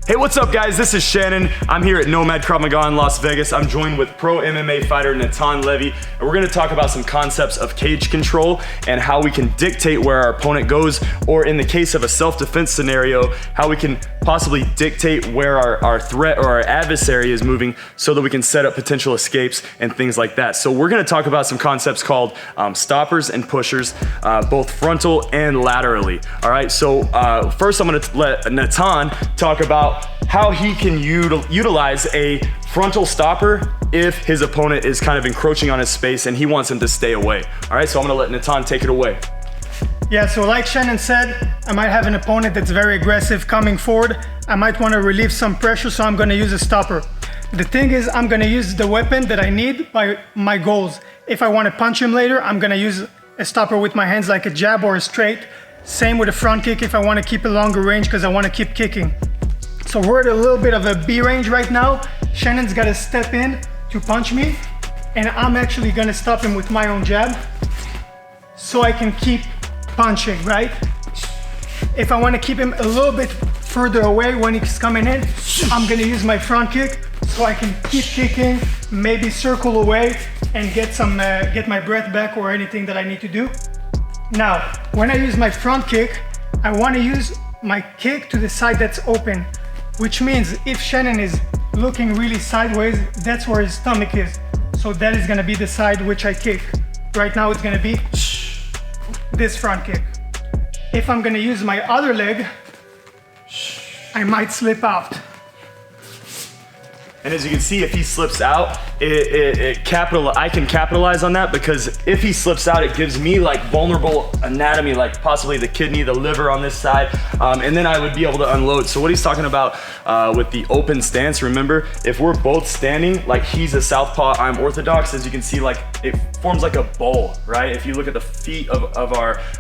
Hey, what's up guys? This is Shannon. I'm here at Nomad Krav Maga in Las Vegas. I'm joined with pro MMA fighter Natan Levy, and we're gonna talk about some concepts of cage control and how we can dictate where our opponent goes, or in the case of a self-defense scenario, how we can possibly dictate where our threat or our adversary is moving so that we can set up potential escapes and things like that. So we're gonna talk about some concepts called stoppers and pushers, both frontal and laterally. All right, so first I'm gonna let Natan talk about how he can utilize a frontal stopper if his opponent is kind of encroaching on his space and he wants him to stay away. All right, so I'm gonna let Natan take it away. Yeah, so like Shannon said, I might have an opponent that's very aggressive coming forward. I might want to relieve some pressure, so I'm gonna use a stopper. The thing is, I'm gonna use the weapon that I need by my goals. If I want to punch him later, I'm gonna use a stopper with my hands like a jab or a straight. Same with a front kick if I want to keep a longer range because I want to keep kicking. So we're at a little bit of a B range right now. Shannon's got to step in to punch me, and I'm actually going to stop him with my own jab so I can keep punching, right? If I want to keep him a little bit further away when he's coming in, I'm going to use my front kick so I can keep kicking, maybe circle away and get my breath back or anything that I need to do. Now, when I use my front kick, I want to use my kick to the side that's open, which means if Shannon is looking really sideways, that's where his stomach is. So that is gonna be the side which I kick. Right now it's gonna be this front kick. If I'm gonna use my other leg, I might slip out. And as you can see, if he slips out, I can capitalize on that, because if he slips out, it gives me like vulnerable anatomy, like possibly the kidney, the liver on this side, and then I would be able to unload. So what he's talking about with the open stance, remember, if we're both standing, like he's a southpaw, I'm orthodox, as you can see, like it forms like a bowl, right? If you look at the feet of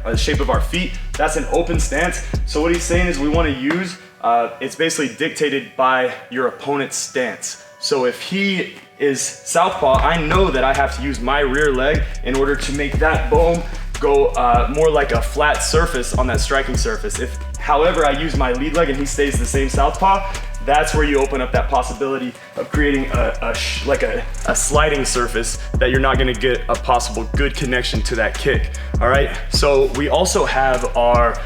the shape of our feet, that's an open stance. So what he's saying is we want to use, it's basically dictated by your opponent's stance. So if he is southpaw, I know that I have to use my rear leg in order to make that bone go more like a flat surface on that striking surface. If, however, I use my lead leg and he stays the same southpaw, that's where you open up that possibility of creating a sliding surface that you're not gonna get a possible good connection to that kick. All right, so we also have our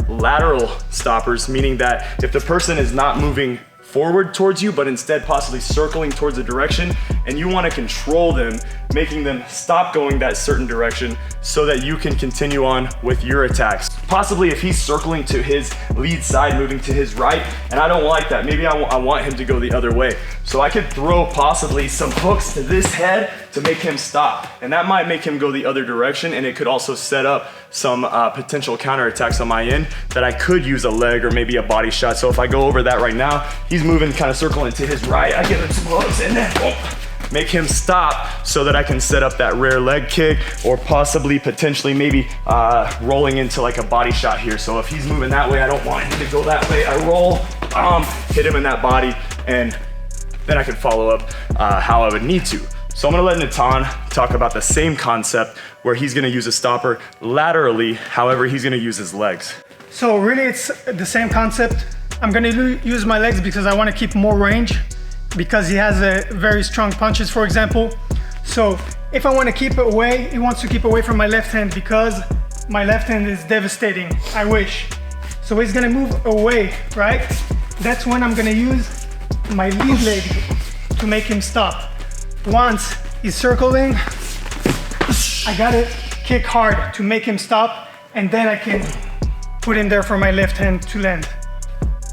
lateral stoppers, meaning that if the person is not moving forward towards you, but instead possibly circling towards a direction, and you want to control them, making them stop going that certain direction so that you can continue on with your attacks. Possibly if he's circling to his lead side, moving to his right, and I don't like that, maybe I want him to go the other way. So I could throw possibly some hooks to this head to make him stop, and that might make him go the other direction, and it could also set up some potential counterattacks on my end that I could use a leg or maybe a body shot. So if I go over that right now, he's moving, kind of circling to his right, I give him some hooks and then make him stop so that I can set up that rear leg kick, or possibly potentially maybe rolling into like a body shot here. So if he's moving that way, I don't want him to go that way. I roll, hit him in that body, and then I can follow up how I would need to. So I'm gonna let Natan talk about the same concept where he's gonna use a stopper laterally, however he's gonna use his legs. So really it's the same concept. I'm gonna use my legs because I wanna keep more range, because he has very strong punches, for example. So if I wanna keep away, he wants to keep away from my left hand because my left hand is devastating, I wish. So he's gonna move away, right? That's when I'm gonna use my lead leg to make him stop. Once he's circling, I gotta kick hard to make him stop, and then I can put him there for my left hand to land.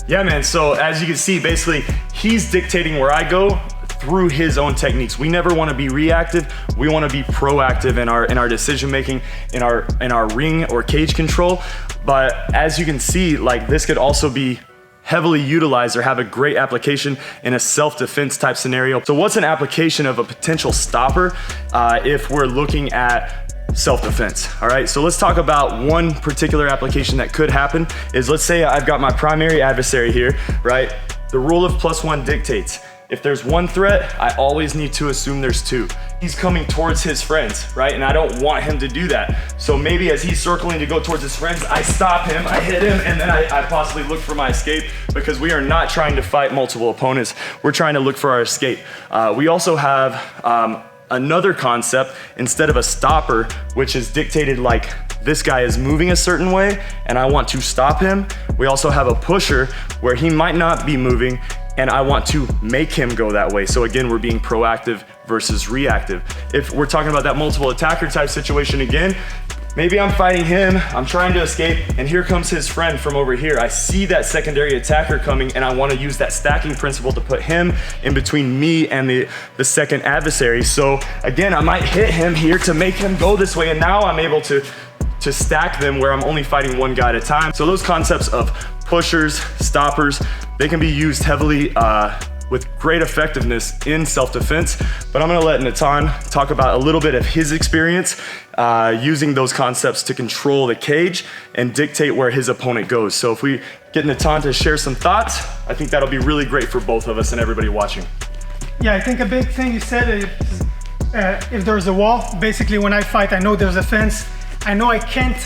Yeah, man, so as you can see, basically, he's dictating where I go through his own techniques. We never wanna be reactive, we wanna be proactive in our decision making, in our ring or cage control. But as you can see, like this could also be heavily utilized or have a great application in a self-defense type scenario. So what's an application of a potential stopper if we're looking at self-defense? All right, so let's talk about one particular application that could happen is, let's say I've got my primary adversary here, right? The rule of +1 dictates If there's one threat, I always need to assume there's two. He's coming towards his friends, right? And I don't want him to do that. So maybe as he's circling to go towards his friends, I stop him, I hit him, and then I possibly look for my escape, because we are not trying to fight multiple opponents. We're trying to look for our escape. We also have another concept instead of a stopper, which is dictated like this guy is moving a certain way and I want to stop him. We also have a pusher where he might not be moving and I want to make him go that way. So again, we're being proactive versus reactive. If we're talking about that multiple attacker type situation again, maybe I'm fighting him, I'm trying to escape, and here comes his friend from over here. I see that secondary attacker coming and I want to use that stacking principle to put him in between me and the second adversary. So again, I might hit him here to make him go this way, and now I'm able to stack them where I'm only fighting one guy at a time. So those concepts of pushers, stoppers, they can be used heavily with great effectiveness in self-defense, but I'm gonna let Natan talk about a little bit of his experience using those concepts to control the cage and dictate where his opponent goes. So if we get Natan to share some thoughts, I think that'll be really great for both of us and everybody watching. Yeah, I think a big thing you said is if there's a wall, basically when I fight, I know there's a fence. I know I can't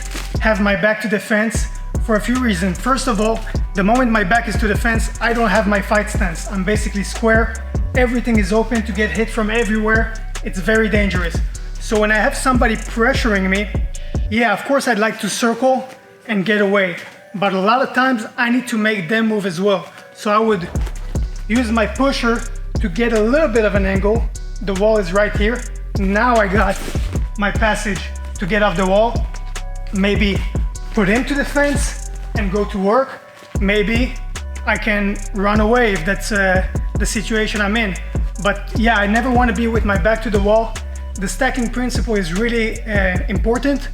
have my back to the fence for a few reasons. First of all, the moment my back is to the fence, I don't have my fight stance. I'm basically square. Everything is open to get hit from everywhere. It's very dangerous. So when I have somebody pressuring me, yeah, of course I'd like to circle and get away. But a lot of times I need to make them move as well. So I would use my pusher to get a little bit of an angle. The wall is right here. Now I got my passage to get off the wall. Maybe put him to the fence and go to work. Maybe I can run away if that's the situation I'm in. But yeah, I never want to be with my back to the wall. The stacking principle is really important.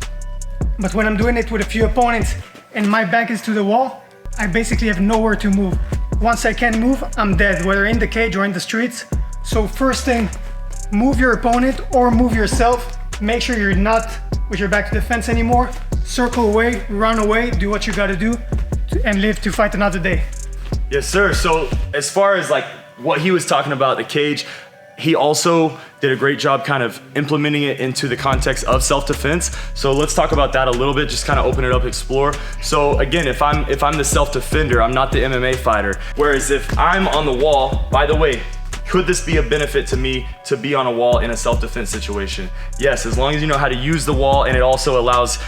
But when I'm doing it with a few opponents and my back is to the wall, I basically have nowhere to move. Once I can't move, I'm dead, whether in the cage or in the streets. So first thing, move your opponent or move yourself. Make sure you're not with your back to the fence anymore. Circle away, run away, do what you gotta do and live to fight another day. Yes, sir. So as far as like what he was talking about, the cage, he also did a great job kind of implementing it into the context of self-defense. So let's talk about that a little bit, just kind of open it up, explore. So again, if I'm the self-defender, I'm not the MMA fighter. Whereas if I'm on the wall, by the way, could this be a benefit to me to be on a wall in a self-defense situation? Yes, as long as you know how to use the wall, and it also allows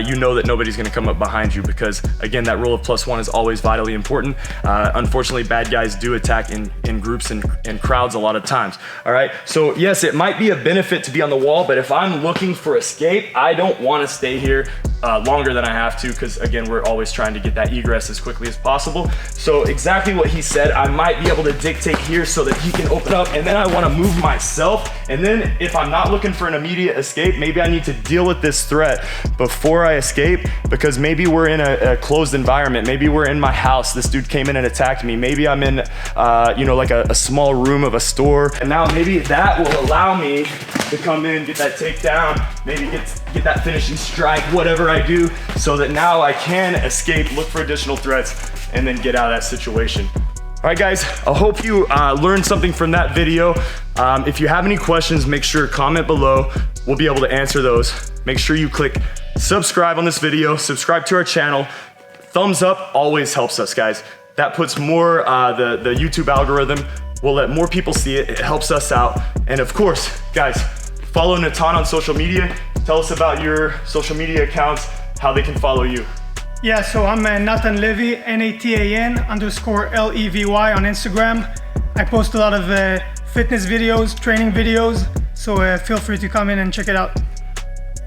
you know that nobody's gonna come up behind you, because again, that rule of +1 is always vitally important. Unfortunately, bad guys do attack in groups and crowds a lot of times, all right? So yes, it might be a benefit to be on the wall, but if I'm looking for escape, I don't wanna stay here longer than I have to, because again, we're always trying to get that egress as quickly as possible. So exactly what he said, I might be able to dictate here so that he can open up, and then I want to move myself. And then if I'm not looking for an immediate escape, maybe I need to deal with this threat before I escape, because maybe we're in a closed environment. Maybe we're in my house. This dude came in and attacked me. Maybe I'm in, you know, like a small room of a store. And now maybe that will allow me to come in, get that takedown, maybe get that finishing strike, whatever I do, so that now I can escape, look for additional threats, and then get out of that situation. All right, guys, I hope you learned something from that video. If you have any questions, make sure to comment below. We'll be able to answer those. Make sure you click subscribe on this video, subscribe to our channel. Thumbs up always helps us, guys. That puts more, the YouTube algorithm will let more people see it. It helps us out. And of course, guys, follow Natan on social media. Tell us about your social media accounts, how they can follow you. Yeah, so I'm Natan Levy, Natan_Levy on Instagram. I post a lot of fitness videos, training videos, so feel free to come in and check it out.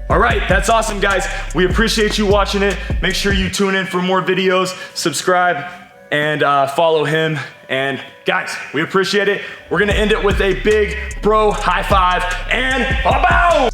All right, that's awesome, guys. We appreciate you watching it. Make sure you tune in for more videos, subscribe, and follow him. And guys, we appreciate it. We're gonna end it with a big bro high five and a bow!